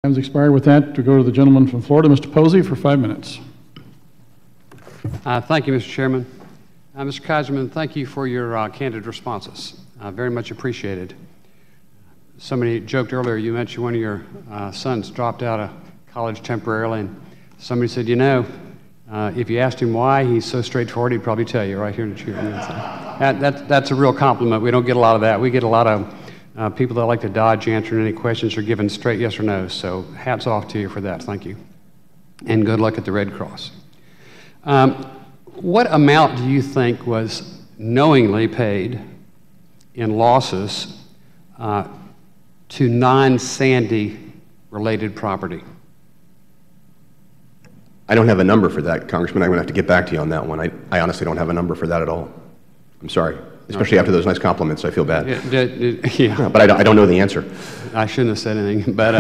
Time's expired. With that, to go to the gentleman from Florida, Mr. Posey, for 5 minutes. Thank you, Mr. Chairman. Mr. Congressman, thank you for your candid responses. Very much appreciated. Somebody joked earlier, you mentioned one of your sons dropped out of college temporarily, and somebody said, you know, if you asked him why, he's so straightforward, he'd probably tell you right here in the chair. That's a real compliment. We don't get a lot of that. We get a lot of people that like to dodge answering any questions or giving straight yes or no. So hats off to you for that. Thank you. And good luck at the Red Cross. What amount do you think was knowingly paid in losses to non-Sandy related property? I don't have a number for that, Congressman. I'm going to have to get back to you on that one. I honestly don't have a number for that at all. I'm sorry. Especially after those nice compliments, I feel bad. Yeah. But I don't know the answer. I shouldn't have said anything. But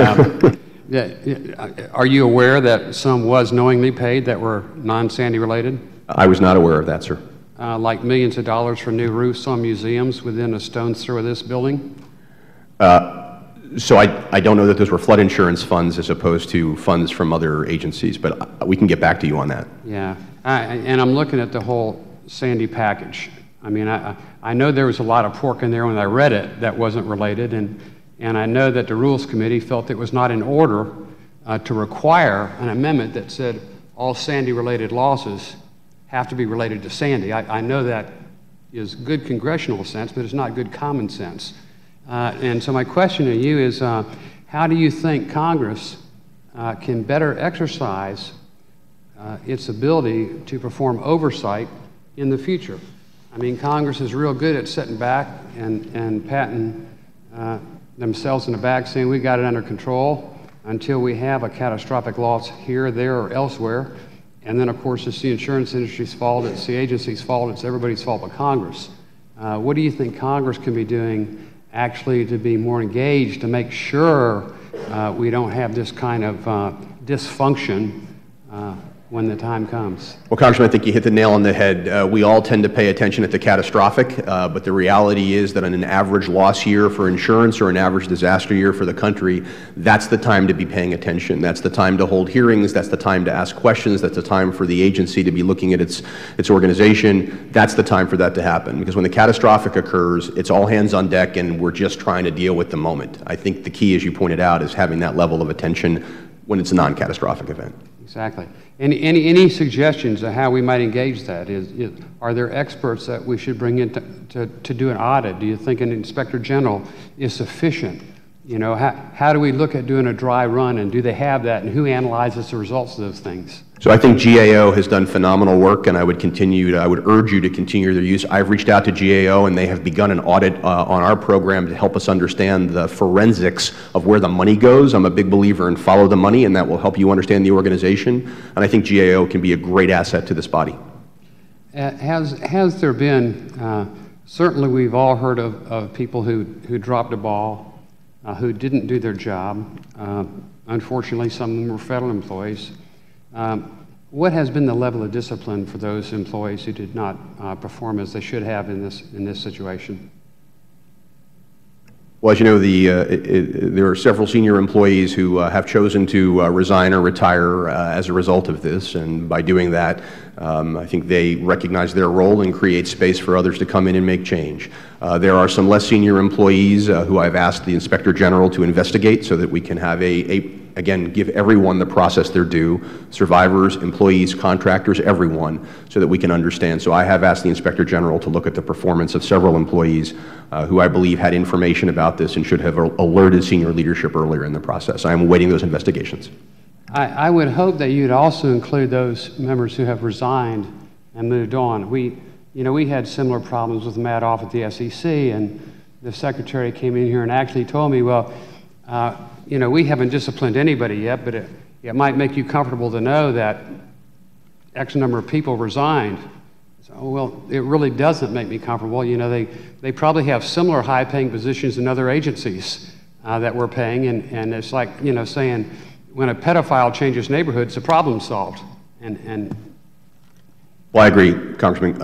are you aware that some was knowingly paid that were non-Sandy related? I was not aware of that, sir. Like millions of dollars for new roofs on museums within a stone's throw of this building? So I don't know that those were flood insurance funds as opposed to funds from other agencies, but we can get back to you on that. Yeah, and I'm looking at the whole Sandy package. I mean, I know there was a lot of pork in there when I read it that wasn't related, and I know that the Rules Committee felt it was not in order to require an amendment that said all Sandy-related losses have to be related to Sandy. I know that is good congressional sense, but it's not good common sense. And so my question to you is, how do you think Congress can better exercise its ability to perform oversight in the future? I mean, Congress is real good at sitting back and patting themselves in the back saying we got it under control until we have a catastrophic loss here, there, or elsewhere. And then, of course, it's the insurance industry's fault, it's the agency's fault, it's everybody's fault but Congress. What do you think Congress can be doing actually to be more engaged to make sure we don't have this kind of dysfunction when the time comes? Well, Congressman, I think you hit the nail on the head. We all tend to pay attention at the catastrophic, but the reality is that on an average loss year for insurance or an average disaster year for the country, that's the time to be paying attention. That's the time to hold hearings. That's the time to ask questions. That's the time for the agency to be looking at its organization. That's the time for that to happen, because when the catastrophic occurs, it's all hands on deck and we're just trying to deal with the moment. I think the key, as you pointed out, is having that level of attention when it's a non-catastrophic event. Exactly. Any suggestions of how we might engage that? Are there experts that we should bring in to do an audit? Do you think an inspector general is sufficient? You know, how do we look at doing a dry run, and do they have that, and who analyzes the results of those things? So I think GAO has done phenomenal work, and I would urge you to continue their use. I've reached out to GAO, and they have begun an audit on our program to help us understand the forensics of where the money goes. I'm a big believer in follow the money, and that will help you understand the organization. And I think GAO can be a great asset to this body. Has there been, certainly we've all heard of people who dropped a ball, who didn't do their job. Unfortunately, some of them were federal employees. What has been the level of discipline for those employees who did not perform as they should have in this situation? Well, as you know, there are several senior employees who have chosen to resign or retire as a result of this, and by doing that, I think they recognize their role and create space for others to come in and make change. There are some less senior employees who I've asked the Inspector General to investigate so that we can have again, give everyone the process they're due, survivors, employees, contractors, everyone, so that we can understand. So I have asked the Inspector General to look at the performance of several employees who I believe had information about this and should have alerted senior leadership earlier in the process. I am awaiting those investigations. I would hope that you'd also include those members who have resigned and moved on. We had similar problems with Madoff at the SEC, and the Secretary came in here and actually told me, well, we haven't disciplined anybody yet, but it might make you comfortable to know that X number of people resigned. So, well, it really doesn't make me comfortable. You know, they probably have similar high-paying positions in other agencies that we're paying, and it's like, saying when a pedophile changes neighborhoods, the problem's solved. Well, I agree, Congressman.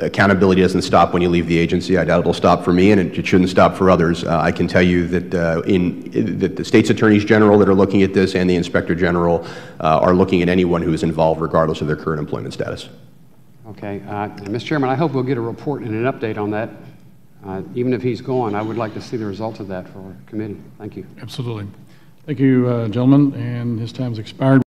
accountability doesn't stop when you leave the agency. I doubt it'll stop for me, and it shouldn't stop for others. I can tell you that that the state's attorneys general that are looking at this and the inspector general are looking at anyone who is involved, regardless of their current employment status. Okay, Mr. Chairman, I hope we'll get a report and an update on that. Even if he's gone, I would like to see the results of that for our committee. Thank you. Absolutely. Thank you, gentlemen, and his time's expired.